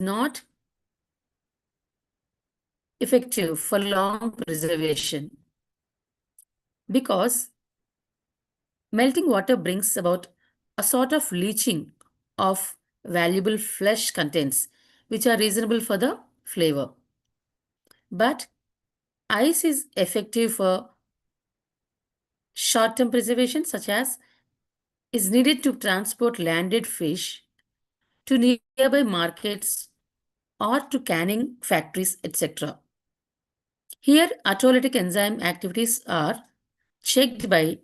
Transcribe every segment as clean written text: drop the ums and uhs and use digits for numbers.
not effective for long preservation because melting water brings about a sort of leaching of valuable flesh contents which are reasonable for the flavor. But ice is effective for short-term preservation such as is needed to transport landed fish to nearby markets or to canning factories, etc. Here, autolytic enzyme activities are checked by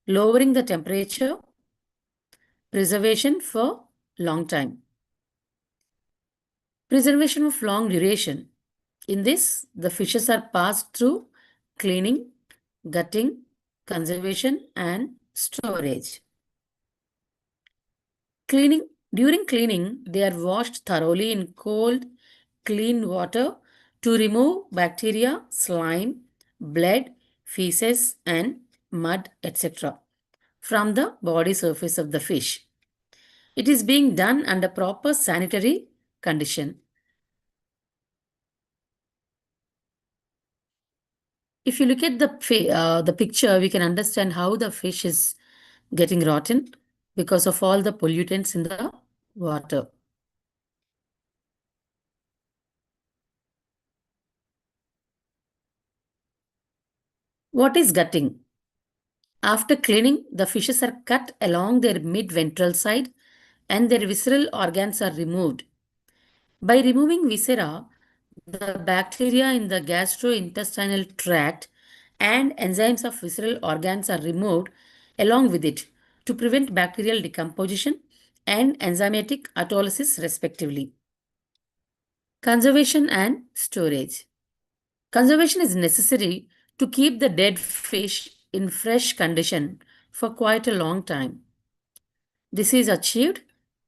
lowering the temperature, preservation for long time, preservation of long duration. In this, the fishes are passed through cleaning, gutting, conservation, and storage. Cleaning During cleaning, they are washed thoroughly in cold, clean water to remove bacteria, slime, blood, feces, and mud, etc. from the body surface of the fish. It is being done under proper sanitary condition. If you look at the picture, we can understand how the fish is getting rotten because of all the pollutants in the water. What is gutting? After cleaning, the fishes are cut along their mid-ventral side and their visceral organs are removed. By removing viscera, the bacteria in the gastrointestinal tract and enzymes of visceral organs are removed along with it to prevent bacterial decomposition and enzymatic autolysis respectively. Conservation and storage. Conservation is necessary to keep the dead fish in fresh condition for quite a long time. This is achieved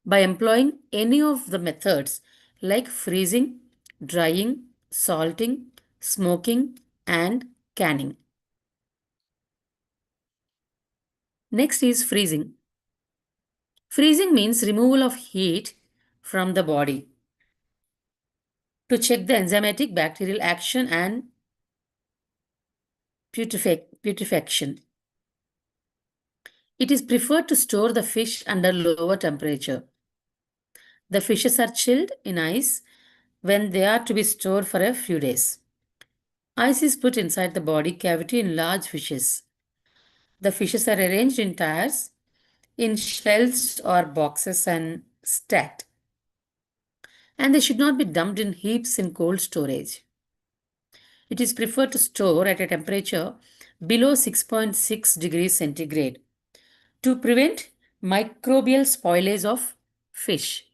by employing any of the methods like freezing, drying, salting, smoking, and canning. Next is freezing. Freezing means removal of heat from the body to check the enzymatic bacterial action and putrefaction. It is preferred to store the fish under lower temperature. The fishes are chilled in ice when they are to be stored for a few days. Ice is put inside the body cavity in large fishes. The fishes are arranged in tiers, in shells or boxes and stacked. And they should not be dumped in heaps in cold storage. It is preferred to store at a temperature below 6.6 degrees centigrade to prevent microbial spoilage of fish.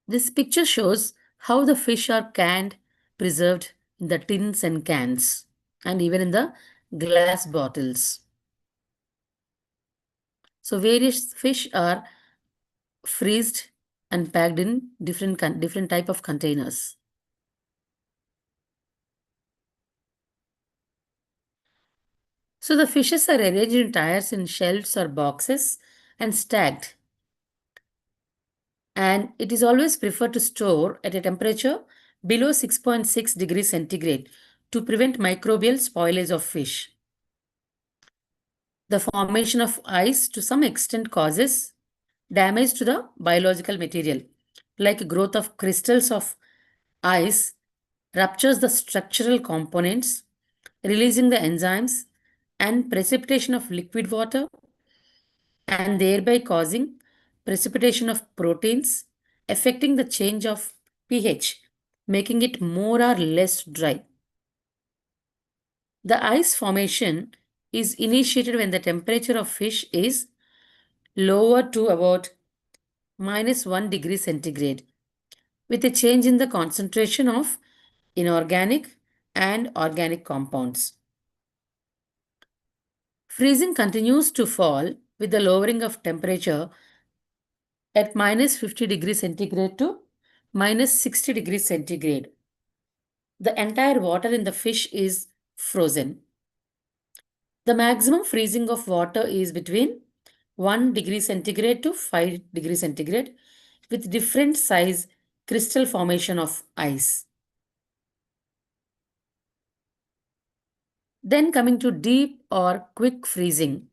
This picture shows how the fish are canned, preserved in the tins and cans, and even in the glass bottles. So various fish are freezed and packed in different type of containers. So the fishes are arranged in tiers in shelves or boxes and stacked. And it is always preferred to store at a temperature below 6.6 degrees centigrade to prevent microbial spoilage of fish. The formation of ice to some extent causes damage to the biological material, like growth of crystals of ice ruptures the structural components, releasing the enzymes and precipitation of liquid water and thereby causing precipitation of proteins, affecting the change of pH, making it more or less dry. The ice formation is initiated when the temperature of fish is lower to about -1 degree centigrade, with a change in the concentration of inorganic and organic compounds. Freezing continues to fall with the lowering of temperature at -50 degrees centigrade to -60 degrees centigrade. The entire water in the fish is frozen. The maximum freezing of water is between 1 degree centigrade to 5 degree centigrade with different size crystal formation of ice. Then coming to deep or quick freezing.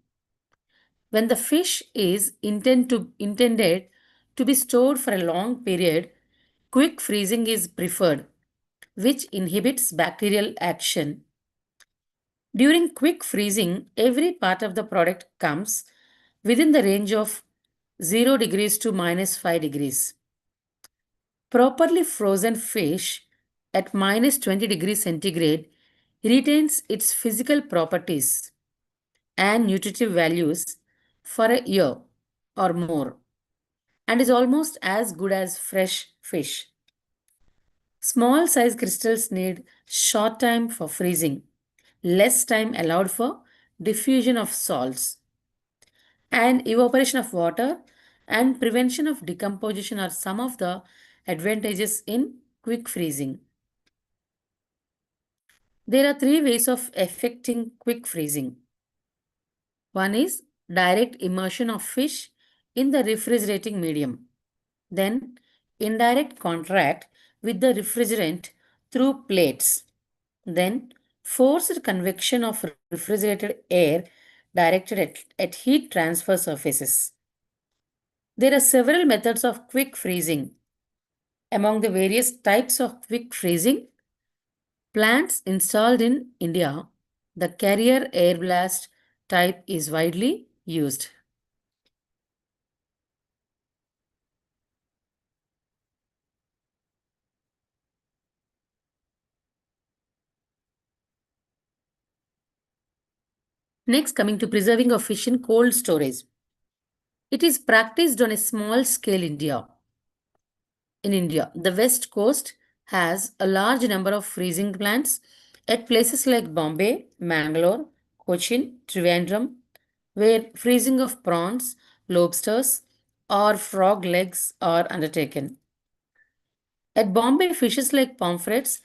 When the fish is intended to be stored for a long period, quick freezing is preferred, which inhibits bacterial action. During quick freezing, every part of the product comes within the range of 0 degrees to minus 5 degrees. Properly frozen fish at minus 20 degrees centigrade retains its physical properties and nutritive values for a year or more and is almost as good as fresh fish. Small size crystals need short time for freezing, less time allowed for diffusion of salts, and evaporation of water and prevention of decomposition are some of the advantages in quick freezing. There are three ways of effecting quick freezing. One is direct immersion of fish in the refrigerating medium. Then indirect contact with the refrigerant through plates. Then forced convection of refrigerated air directed at heat transfer surfaces. There are several methods of quick freezing. Among the various types of quick freezing, plants installed in India, the carrier air blast type is widely used. Next, coming to preserving of fish in cold storage. It is practiced on a small scale in India. The West Coast has a large number of freezing plants at places like Bombay, Mangalore, Cochin, Trivandrum, where freezing of prawns, lobsters, or frog legs are undertaken. At Bombay, fishes like pomfrets,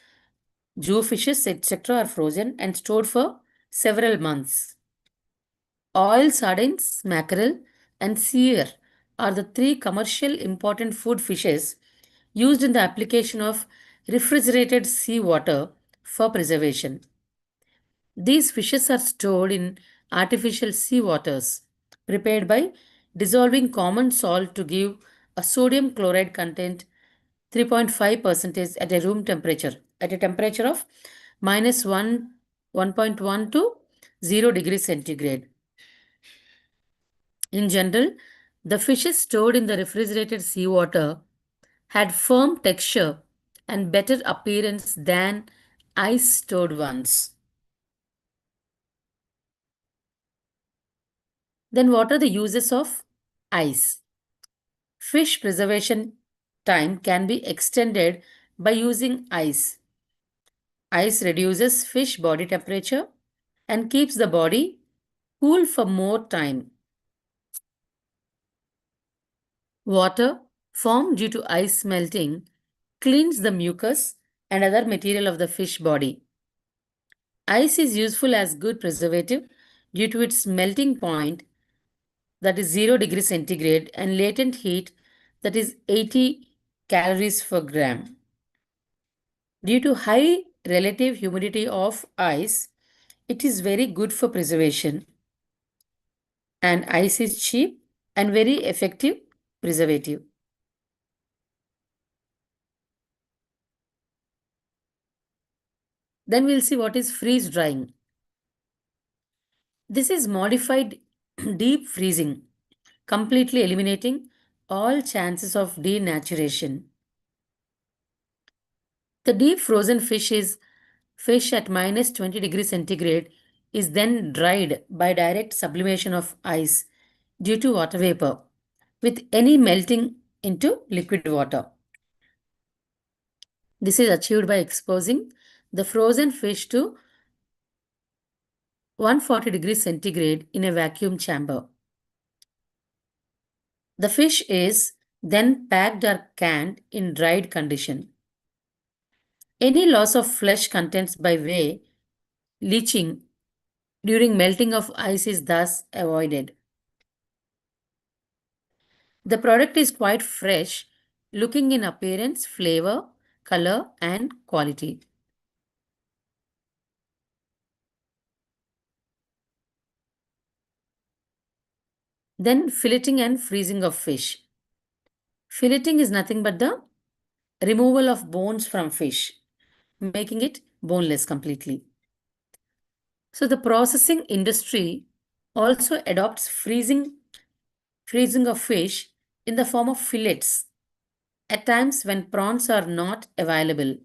jewfishes, etc., are frozen and stored for several months. Oil sardines, mackerel, and seer are the three commercial important food fishes used in the application of refrigerated seawater for preservation. These fishes are stored in artificial sea waters prepared by dissolving common salt to give a sodium chloride content 3.5% at a room temperature at a temperature of minus 1.1 to 0 degrees centigrade. In general, the fishes stored in the refrigerated seawater had firm texture and better appearance than ice stored ones. Then, what are the uses of ice? Fish preservation time can be extended by using ice. Ice reduces fish body temperature and keeps the body cool for more time. Water formed due to ice melting cleans the mucus and other material of the fish body. Ice is useful as good preservative due to its melting point, that is 0 degrees centigrade, and latent heat, that is 80 calories per gram. Due to high relative humidity of ice, it is very good for preservation, and ice is cheap and very effective preservative. Then we'll see what is freeze drying. This is modified deep freezing, completely eliminating all chances of denaturation. The deep frozen fish at minus 20 degrees centigrade is then dried by direct sublimation of ice due to water vapor with any melting into liquid water. This is achieved by exposing the frozen fish to 140 degrees centigrade in a vacuum chamber. The fish is then packed or canned in dried condition. Any loss of flesh contents by way Leaching during melting of ice is thus avoided. The product is quite fresh, looking in appearance, flavor, color, and quality. Then, filleting and freezing of fish. Filleting is nothing but the removal of bones from fish, making it boneless completely. So, the processing industry also adopts freezing of fish in the form of fillets at times when prawns are not available.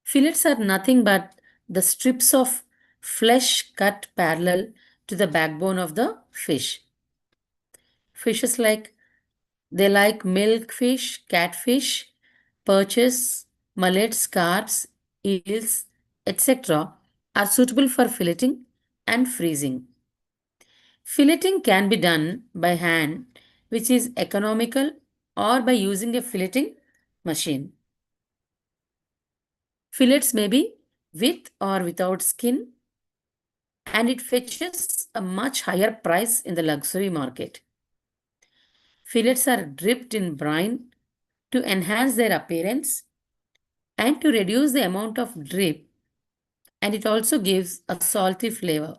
Fillets are nothing but the strips of flesh cut parallel to the backbone of the fish. Fishes they like milkfish, catfish, perches, mullets, carps, eels, etc. are suitable for filleting and freezing. Filleting can be done by hand, which is economical, or by using a filleting machine. Fillets may be with or without skin, and it fetches a much higher price in the luxury market. Fillets are dipped in brine to enhance their appearance and to reduce the amount of drip, and it also gives a salty flavor.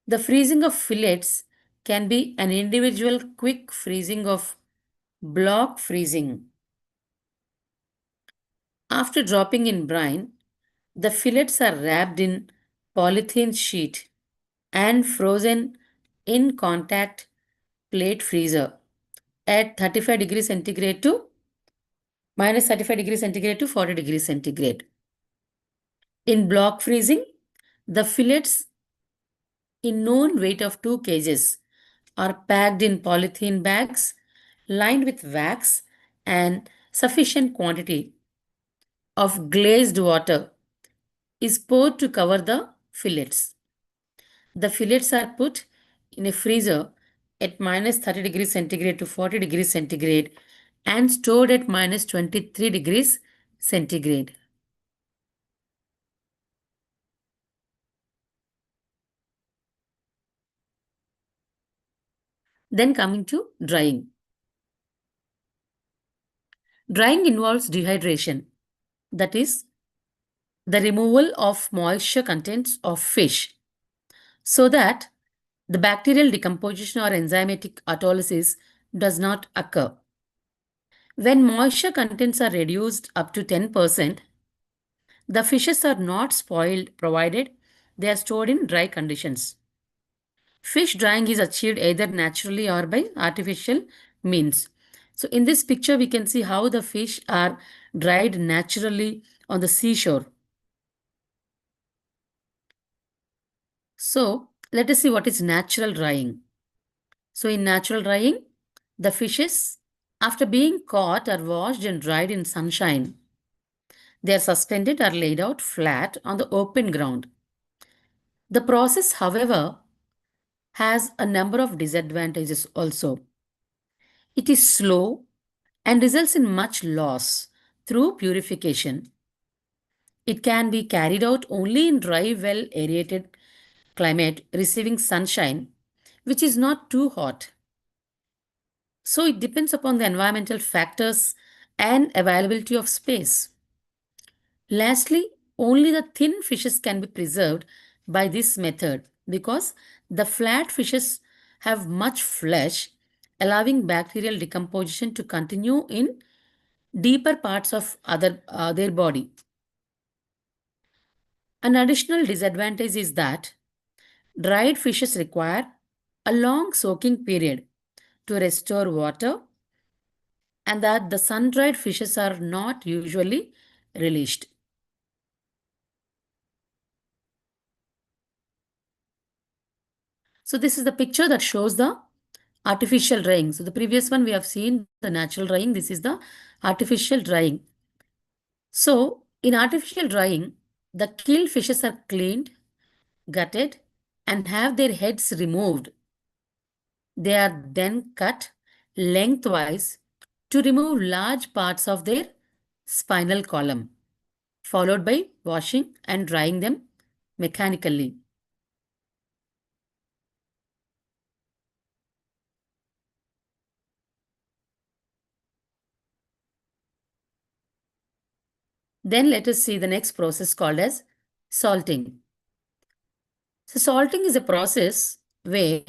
The freezing of fillets can be an individual quick freezing of block freezing. After dropping in brine, the fillets are wrapped in polythene sheet and frozen in contact plate freezer at 35 degrees centigrade to minus 35 degrees centigrade to 40 degrees centigrade. In block freezing, the fillets in known weight of 2 kgs are packed in polythene bags lined with wax, and sufficient quantity of glazed water is poured to cover the fillets. The fillets are put in a freezer at minus 30 degrees centigrade to 40 degrees centigrade and stored at minus 23 degrees centigrade. Then coming to drying. Drying involves dehydration, that is, the removal of moisture contents of fish so that the bacterial decomposition or enzymatic autolysis does not occur. When moisture contents are reduced up to 10%, the fishes are not spoiled provided they are stored in dry conditions. Fish drying is achieved either naturally or by artificial means. So in this picture, we can see how the fish are dried naturally on the seashore. So let us see what is natural drying. So in natural drying, the fishes, after being caught, are washed and dried in sunshine. They are suspended or laid out flat on the open ground. The process, however, has a number of disadvantages also. It is slow and results in much loss through purification. It can be carried out only in dry, well aerated climate receiving sunshine, which is not too hot. So it depends upon the environmental factors and availability of space. Lastly, only the thin fishes can be preserved by this method because the flat fishes have much flesh, allowing bacterial decomposition to continue in deeper parts of their body. An additional disadvantage is that dried fishes require a long soaking period to restore water, and that the sun-dried fishes are not usually released. So this is the picture that shows the artificial drying. So the previous one we have seen the natural drying. This is the artificial drying. So in artificial drying, the killed fishes are cleaned, gutted, and have their heads removed. They are then cut lengthwise to remove large parts of their spinal column. followed by washing and drying them mechanically. Then let us see the next process called as salting. So salting is a process where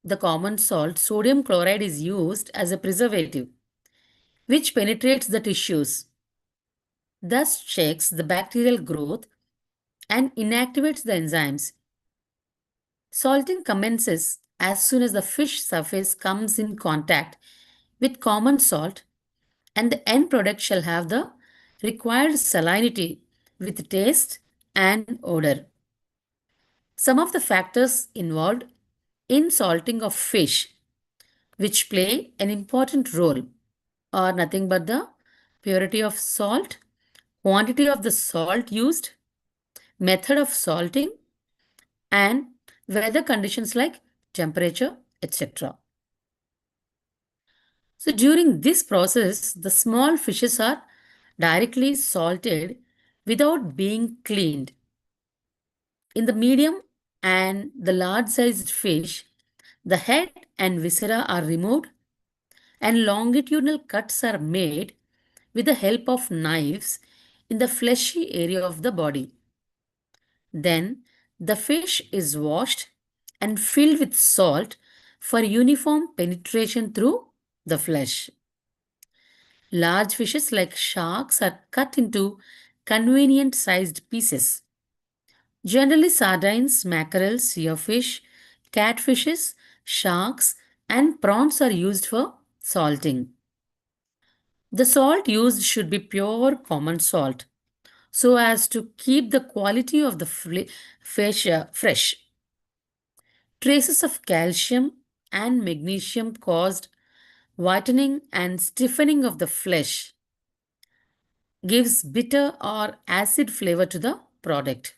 the common salt sodium chloride is used as a preservative which penetrates the tissues, thus checks the bacterial growth and inactivates the enzymes. Salting commences as soon as the fish surface comes in contact with common salt, and the end product shall have the required salinity with taste and odor. Some of the factors involved in salting of fish which play an important role are nothing but the purity of salt, quantity of the salt used, method of salting, and weather conditions like temperature, etc. So during this process, the small fishes are directly salted without being cleaned. In the medium and the large sized fish, the head and viscera are removed and longitudinal cuts are made with the help of knives in the fleshy area of the body. Then the fish is washed and filled with salt for uniform penetration through the flesh. Large fishes like sharks are cut into convenient sized pieces. Generally, sardines, mackerel, seerfish, catfishes, sharks, and prawns are used for salting. The salt used should be pure common salt so as to keep the quality of the fish fresh. Traces of calcium and magnesium caused whitening and stiffening of the flesh gives bitter or acid flavor to the product.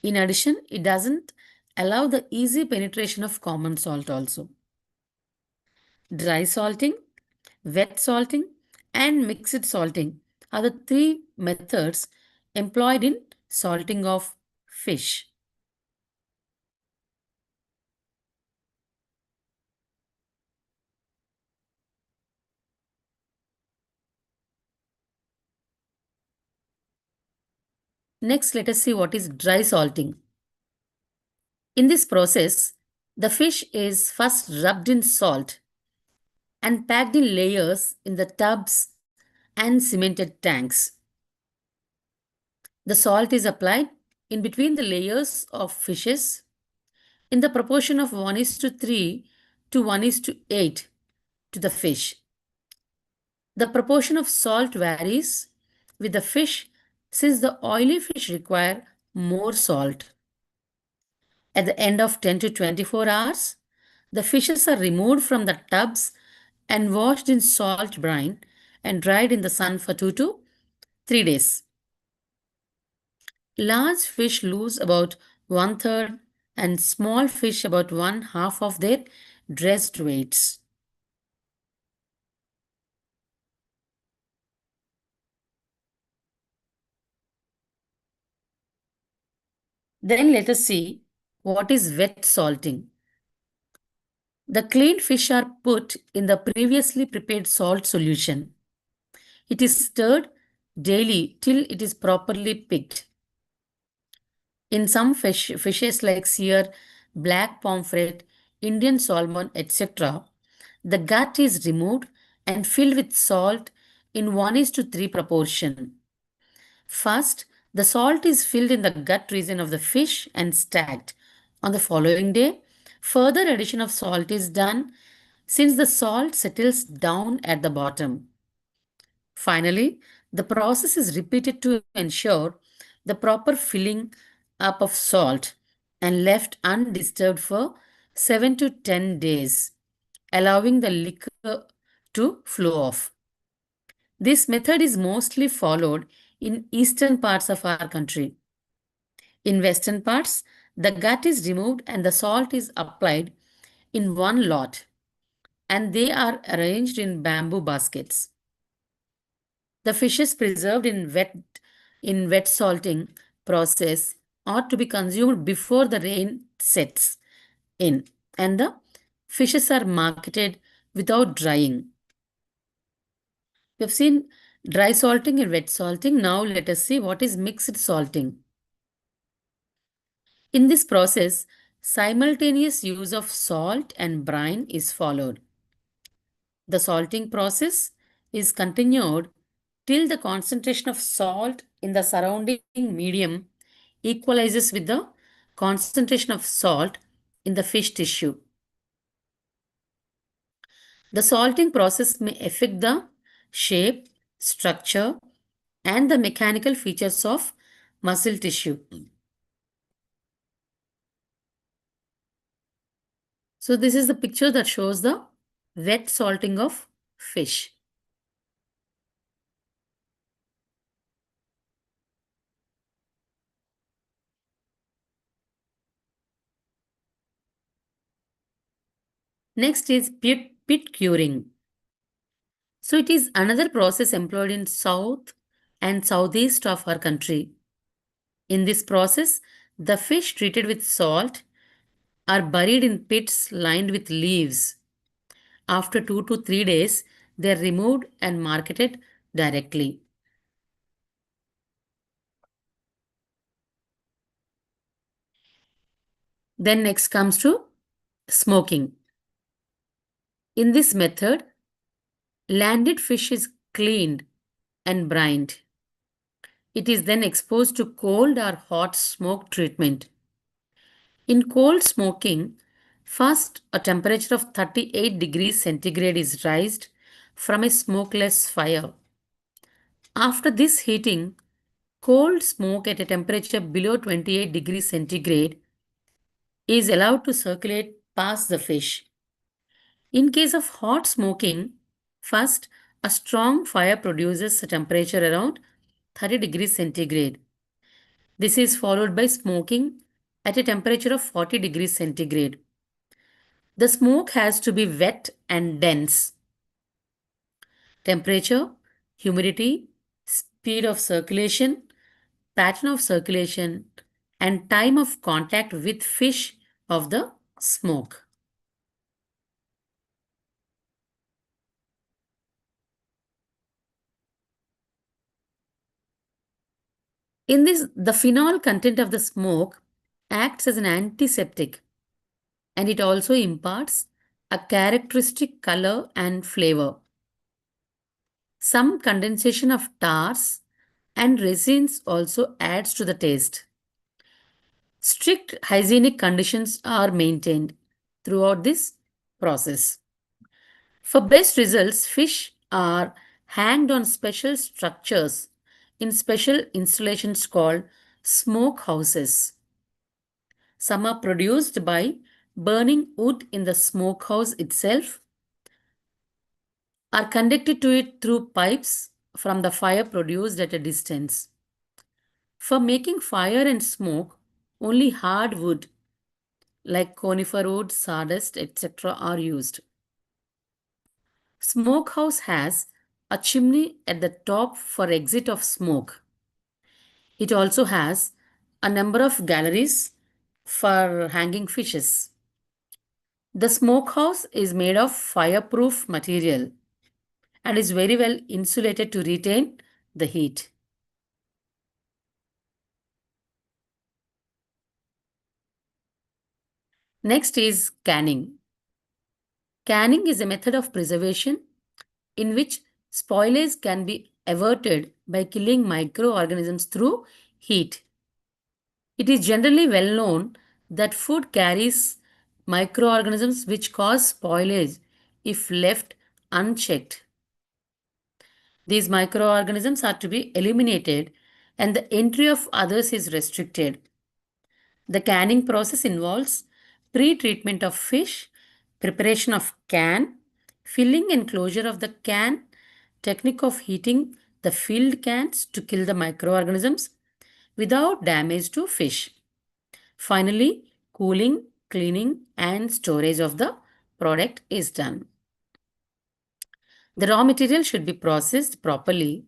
In addition, it doesn't allow the easy penetration of common salt also. Dry salting, wet salting, and mixed salting are the three methods employed in salting of fish. Next, let us see what is dry salting. In this process, the fish is first rubbed in salt and packed in layers in the tubs and cemented tanks. The salt is applied in between the layers of fishes in the proportion of 1 is to 3 to 1 is to 8 to the fish. The proportion of salt varies with the fish since the oily fish require more salt. At the end of 10 to 24 hours, the fishes are removed from the tubs and washed in salt brine and dried in the sun for 2 to 3 days. Large fish lose about one third and small fish about one half of their dressed weights. Then let us see what is wet salting. The cleaned fish are put in the previously prepared salt solution. It is stirred daily till it is properly picked. In some fishes like seer, black pomfret, Indian salmon, etc., the gut is removed and filled with salt in 1 is to 3 proportion. First, the salt is filled in the gut region of the fish and stacked. On the following day, further addition of salt is done since the salt settles down at the bottom. Finally, the process is repeated to ensure the proper filling up of salt and left undisturbed for 7 to 10 days, allowing the liquor to flow off. This method is mostly followed in eastern parts of our country. In western parts, the gut is removed and the salt is applied in one lot and they are arranged in bamboo baskets. The fishes preserved in wet salting process are to be consumed before the rain sets in, and the fishes are marketed without drying. We have seen dry salting and wet salting. Now let us see what is mixed salting. In this process, simultaneous use of salt and brine is followed. The salting process is continued till the concentration of salt in the surrounding medium equalizes with the concentration of salt in the fish tissue. The salting process may affect the shape, structure, and the mechanical features of muscle tissue. So, this is the picture that shows the wet salting of fish. Next is pit curing. So, it is another process employed in south and southeast of our country. In this process, the fish treated with salt are buried in pits lined with leaves. After 2 to 3 days, they are removed and marketed directly. Then next comes to smoking. In this method, landed fish is cleaned and brined. It is then exposed to cold or hot smoke treatment. In cold smoking, first a temperature of 38 degrees centigrade is raised from a smokeless fire. After this heating, cold smoke at a temperature below 28 degrees centigrade is allowed to circulate past the fish. In case of hot smoking, first a strong fire produces a temperature around 30 degrees centigrade. This is followed by smoking at a temperature of 40 degrees centigrade. The smoke has to be wet and dense. Temperature, humidity, speed of circulation, pattern of circulation, and time of contact with fish of the smoke. In this, the phenol content of the smoke acts as an antiseptic, and it also imparts a characteristic color and flavor. Some condensation of tars and resins also adds to the taste. Strict hygienic conditions are maintained throughout this process. For best results, fish are hanged on special structures in special installations called smoke houses. Some are produced by burning wood in the smokehouse itself, are conducted to it through pipes from the fire produced at a distance. For making fire and smoke, only hard wood like conifer wood, sawdust, etc. are used. Smokehouse has a chimney at the top for exit of smoke. It also has a number of galleries for hanging fishes. The smokehouse is made of fireproof material and is very well insulated to retain the heat. Next is canning. Canning is a method of preservation in which spoilage can be averted by killing microorganisms through heat. It is generally well known that food carries microorganisms which cause spoilage if left unchecked. These microorganisms are to be eliminated and the entry of others is restricted. The canning process involves pre-treatment of fish, preparation of can, filling and closure of the can, technique of heating the filled cans to kill the microorganisms without damage to fish. Finally, cooling, cleaning, and storage of the product is done. The raw material should be processed properly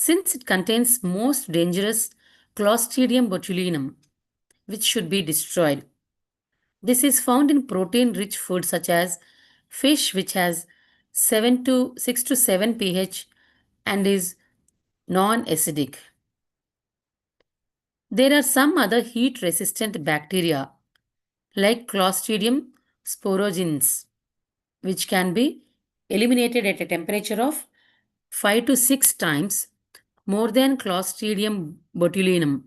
since it contains most dangerous Clostridium botulinum, which should be destroyed. This is found in protein-rich foods such as fish, which has 6 to 7 pH and is non-acidic. There are some other heat-resistant bacteria like Clostridium sporogenes, which can be eliminated at a temperature of 5 to 6 times more than Clostridium botulinum.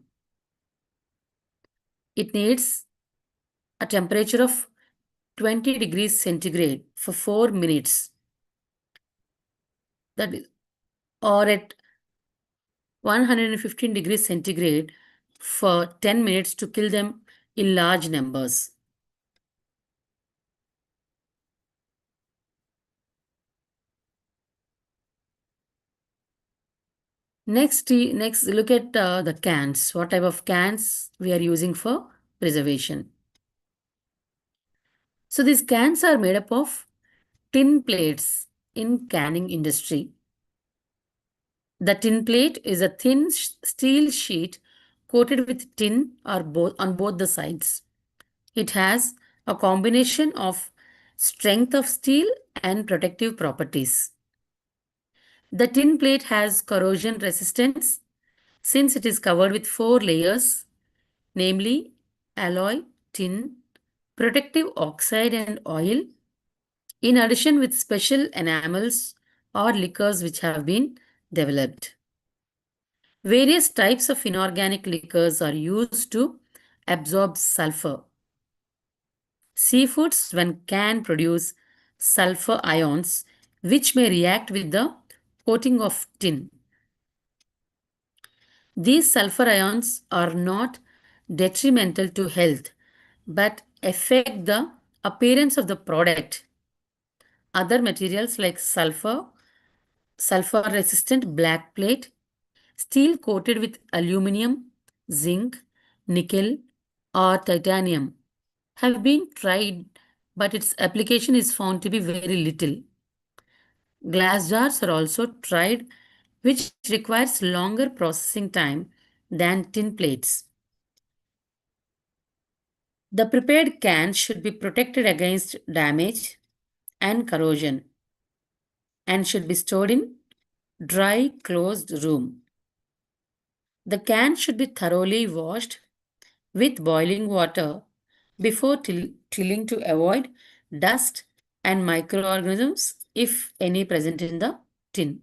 It needs a temperature of 20 degrees centigrade for 4 minutes, that is, or at 115 degrees centigrade for 10 minutes to kill them in large numbers. Next, look at the cans. What type of cans we are using for preservation? So these cans are made up of tin plates in canning industry. The tin plate is a thin steel sheet coated with tin or both on both the sides. It has a combination of strength of steel and protective properties. The tin plate has corrosion resistance since it is covered with 4 layers, namely alloy, tin, protective oxide and oil, in addition with special enamels or liquors which have been developed. Various types of inorganic liquors are used to absorb sulfur. Seafoods, when can, produce sulfur ions which may react with the coating of tin. These sulfur ions are not detrimental to health but affect the appearance of the product. Other materials like sulfur resistant black plate, steel coated with aluminum, zinc, nickel, or titanium have been tried, but its application is found to be very little. Glass jars are also tried, which requires longer processing time than tin plates. The prepared can should be protected against damage and corrosion and should be stored in dry closed room. The can should be thoroughly washed with boiling water before tilling to avoid dust and microorganisms, if any, present in the tin.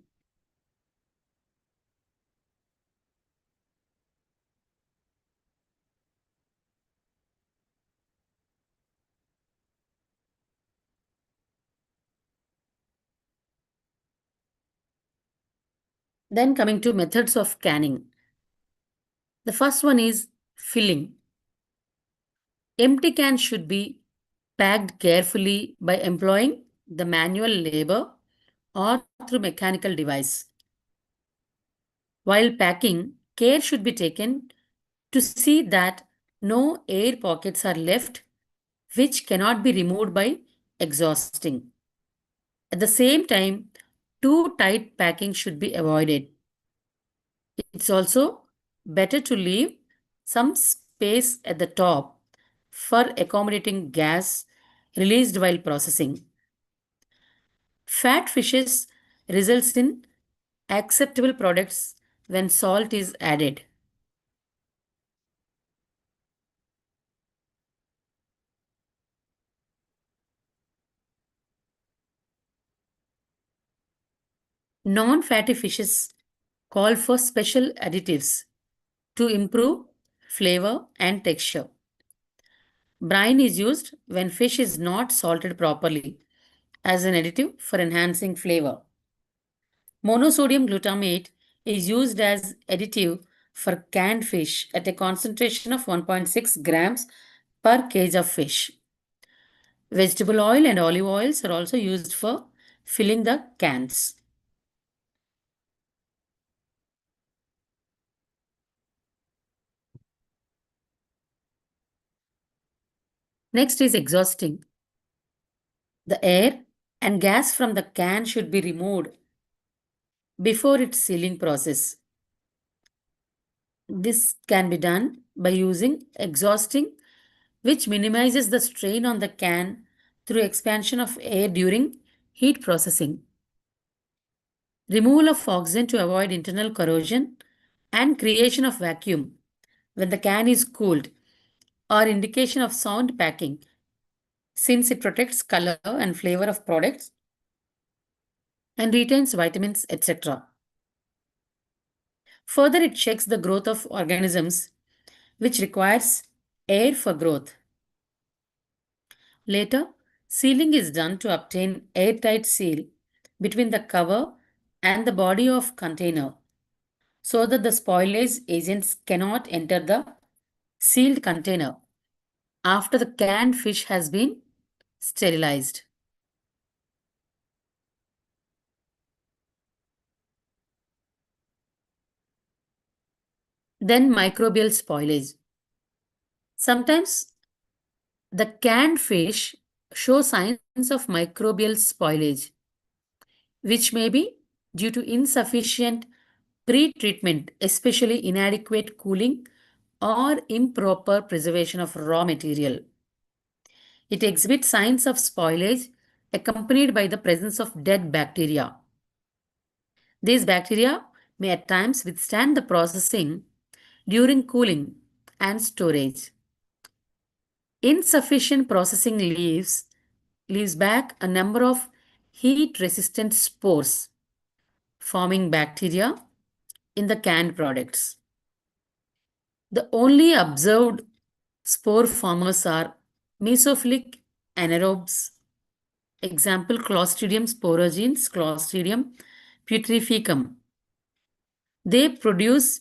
Then coming to methods of canning. The first one is filling. Empty cans should be packed carefully by employing the manual labor or through mechanical device. While packing, care should be taken to see that no air pockets are left which cannot be removed by exhausting. At the same time, too tight packing should be avoided. It's also better to leave some space at the top for accommodating gas released while processing. Fat fishes results in acceptable products when salt is added. Non-fatty fishes call for special additives to improve flavor and texture. Brine is used when fish is not salted properly as an additive for enhancing flavor. Monosodium glutamate is used as additive for canned fish at a concentration of 1.6 grams per kg of fish. Vegetable oil and olive oils are also used for filling the cans. Next is exhausting. The air and gas from the can should be removed before its sealing process. This can be done by using exhausting, which minimizes the strain on the can through expansion of air during heat processing, removal of oxygen to avoid internal corrosion, and creation of vacuum when the can is cooled, or indication of sound packing since it protects color and flavor of products and retains vitamins, etc. Further, it checks the growth of organisms, which requires air for growth. Later, sealing is done to obtain airtight seal between the cover and the body of container so that the spoilage agents cannot enter the sealed container after the canned fish has been sterilized. Then microbial spoilage. Sometimes the canned fish show signs of microbial spoilage, which may be due to insufficient pre-treatment, especially inadequate cooling or improper preservation of raw material. It exhibits signs of spoilage accompanied by the presence of dead bacteria. These bacteria may at times withstand the processing during cooling and storage. Insufficient processing leaves back a number of heat resistant spores, forming bacteria in the canned products. The only observed spore formers are mesophilic anaerobes, example Clostridium sporogenes, Clostridium putrificum. They produce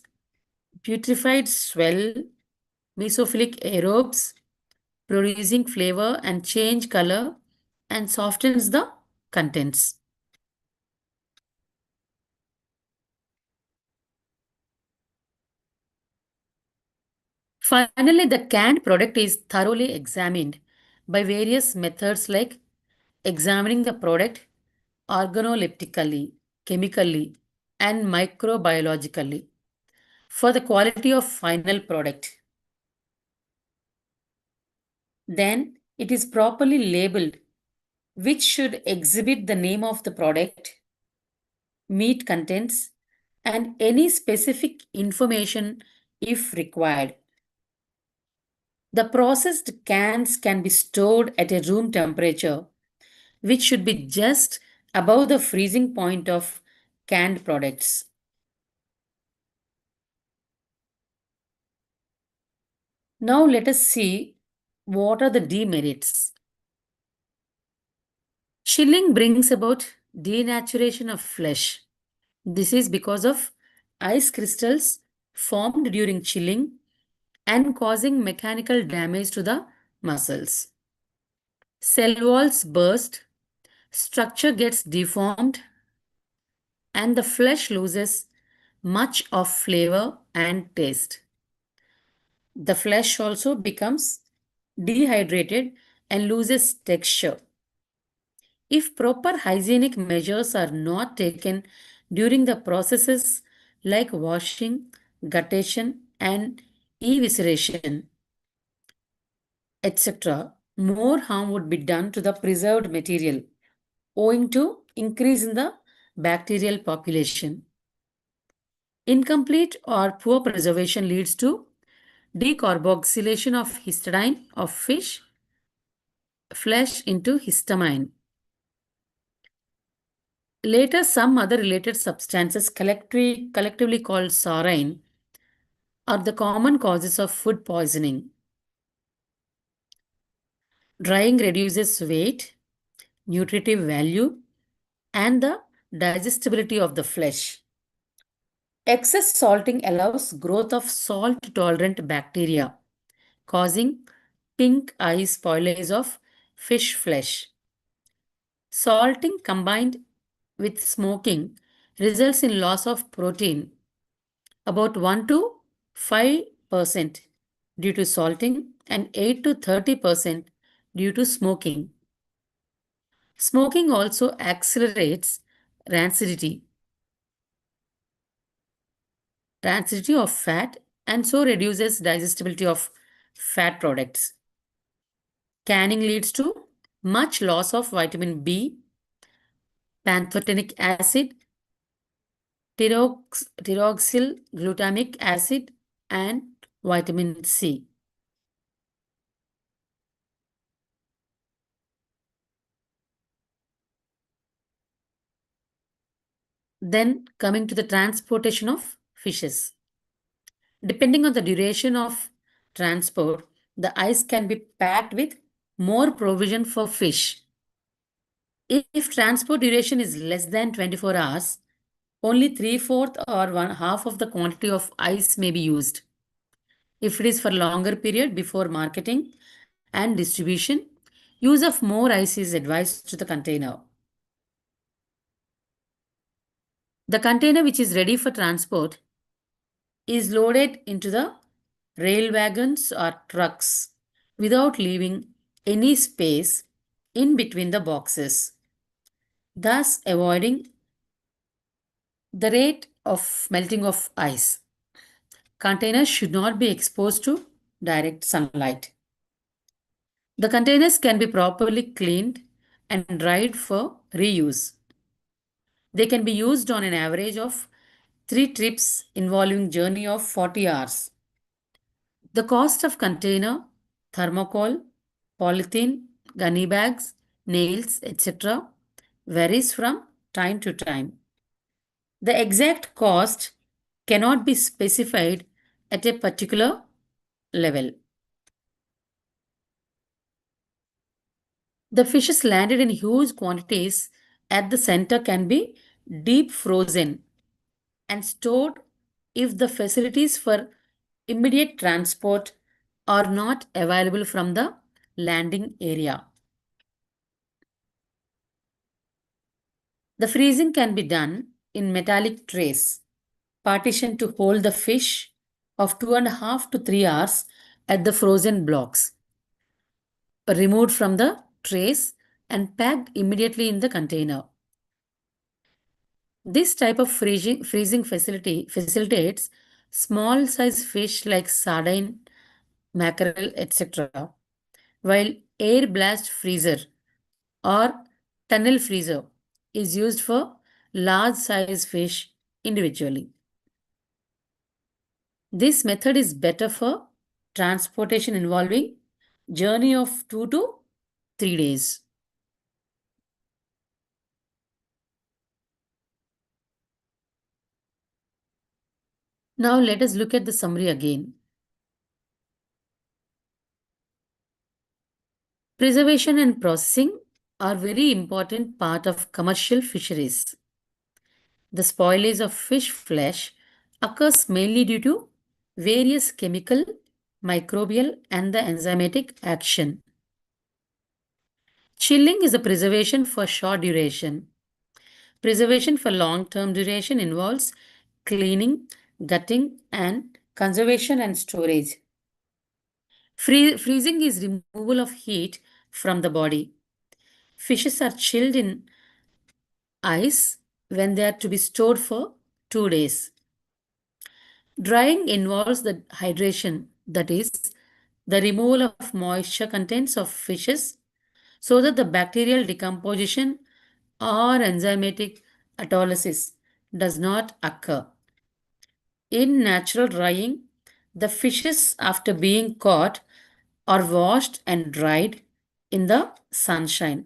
putrefied swell, mesophilic aerobes, producing flavor and change color and softens the contents. Finally, the canned product is thoroughly examined by various methods like examining the product organoleptically, chemically, and microbiologically for the quality of final product. Then it is properly labeled, which should exhibit the name of the product, meat contents, and any specific information if required. The processed cans can be stored at a room temperature, which should be just above the freezing point of canned products. Now let us see what are the demerits. Chilling brings about denaturation of flesh. This is because of ice crystals formed during chilling and causing mechanical damage to the muscles. Cell walls burst, structure gets deformed, and the flesh loses much of flavor and taste. The flesh also becomes dehydrated and loses texture. If proper hygienic measures are not taken during the processes like washing, guttation, and evisceration, etc., more harm would be done to the preserved material owing to increase in the bacterial population. Incomplete or poor preservation leads to decarboxylation of histidine of fish flesh into histamine. Later, some other related substances, collectively called saurine, are the common causes of food poisoning. Drying reduces weight, nutritive value, and the digestibility of the flesh. Excess salting allows growth of salt-tolerant bacteria, causing pink eye spoilage of fish flesh. Salting combined with smoking results in loss of protein about 1 to 5% due to salting and 8 to 30% due to smoking. Smoking also accelerates rancidity. acidity of fat, and so reduces digestibility of fat products. Canning leads to much loss of vitamin B, pantothenic acid, tyroxyl glutamic acid, and vitamin C. Then coming to the transportation of fishes. Depending on the duration of transport, the ice can be packed with more provision for fish. If transport duration is less than 24 hours, only three-fourths or one half of the quantity of ice may be used. If it is for longer period before marketing and distribution, use of more ice is advised to the container. The container which is ready for transport is loaded into the rail wagons or trucks without leaving any space in between the boxes, thus avoiding the rate of melting of ice. Containers should not be exposed to direct sunlight. The containers can be properly cleaned and dried for reuse. They can be used on an average of 3 trips involving journey of 40 hours. The cost of container, thermocol, polythene, gunny bags, nails, etc. varies from time to time. The exact cost cannot be specified at a particular level. The fishes landed in huge quantities at the center can be deep frozen and stored if the facilities for immediate transport are not available from the landing area. The freezing can be done in metallic trays, partitioned to hold the fish of 2.5 to 3 hours at the frozen blocks, removed from the trays and packed immediately in the container. This type of freezing facility facilitates small size fish like sardine, mackerel, etc., while air blast freezer or tunnel freezer is used for large size fish individually. This method is better for transportation involving journey of 2 to 3 days. Now let us look at the summary again. Preservation and processing are very important part of commercial fisheries. The spoilage of fish flesh occurs mainly due to various chemical, microbial, and the enzymatic action. Chilling is a preservation for short duration. Preservation for long-term duration involves cleaning, gutting, and conservation and storage. Freezing is removal of heat from the body. Fishes are chilled in ice when they are to be stored for 2 days. Drying involves the hydration, that is, the removal of moisture contents of fishes so that the bacterial decomposition or enzymatic autolysis does not occur. In natural drying, the fishes, after being caught, are washed and dried in the sunshine.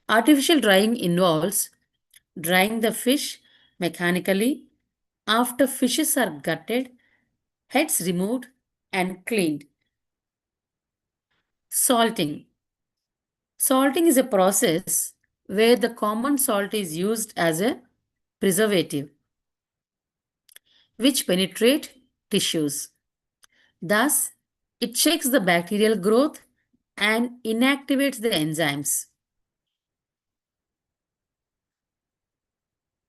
Artificial drying involves drying the fish mechanically after fishes are gutted, heads removed, and cleaned. Salting. Salting is a process where the common salt is used as a preservative, which penetrate tissues. Thus, it checks the bacterial growth and inactivates the enzymes.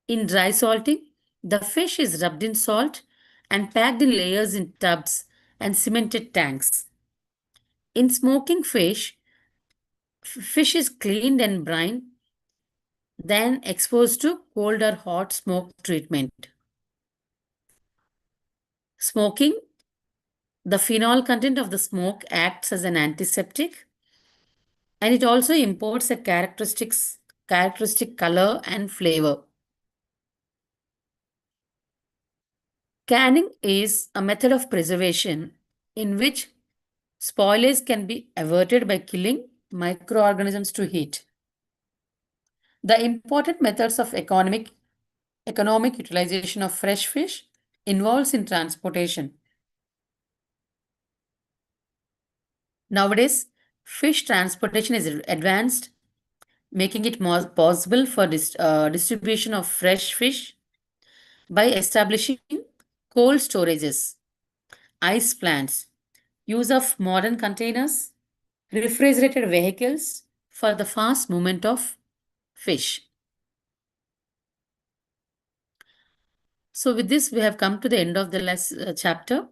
In dry salting, the fish is rubbed in salt and packed in layers in tubs and cemented tanks. In smoking fish, fish is cleaned and brined, then exposed to cold or hot smoke treatment. Smoking, the phenol content of the smoke acts as an antiseptic, and it also imparts a characteristic color and flavor. Canning is a method of preservation in which spoilage can be averted by killing microorganisms to heat. The important methods of economic utilization of fresh fish involves in transportation. Nowadays, fish transportation is advanced, making it more possible for distribution of fresh fish by establishing cold storages, ice plants, use of modern containers, refrigerated vehicles for the fast movement of fish. So, with this, we have come to the end of the chapter,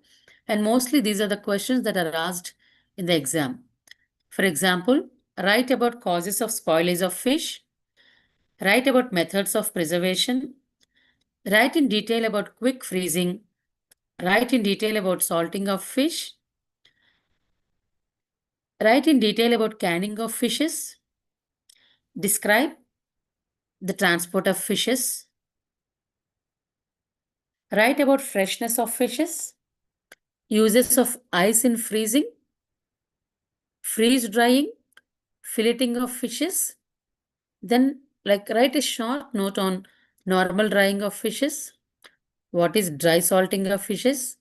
and mostly these are the questions that are asked in the exam. For example, write about causes of spoilage of fish, write about methods of preservation, write in detail about quick freezing, write in detail about salting of fish, write in detail about canning of fishes, describe the transport of fishes, write about freshness of fishes, uses of ice in freezing, freeze drying, filleting of fishes, then write a short note on normal drying of fishes, what is dry salting of fishes,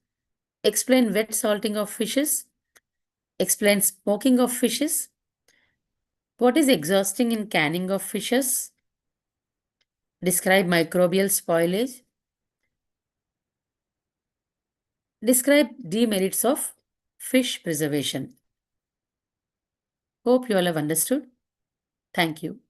explain wet salting of fishes, explain smoking of fishes, what is exhausting in canning of fishes, describe microbial spoilage, describe demerits of fish preservation. Hope you all have understood. Thank you.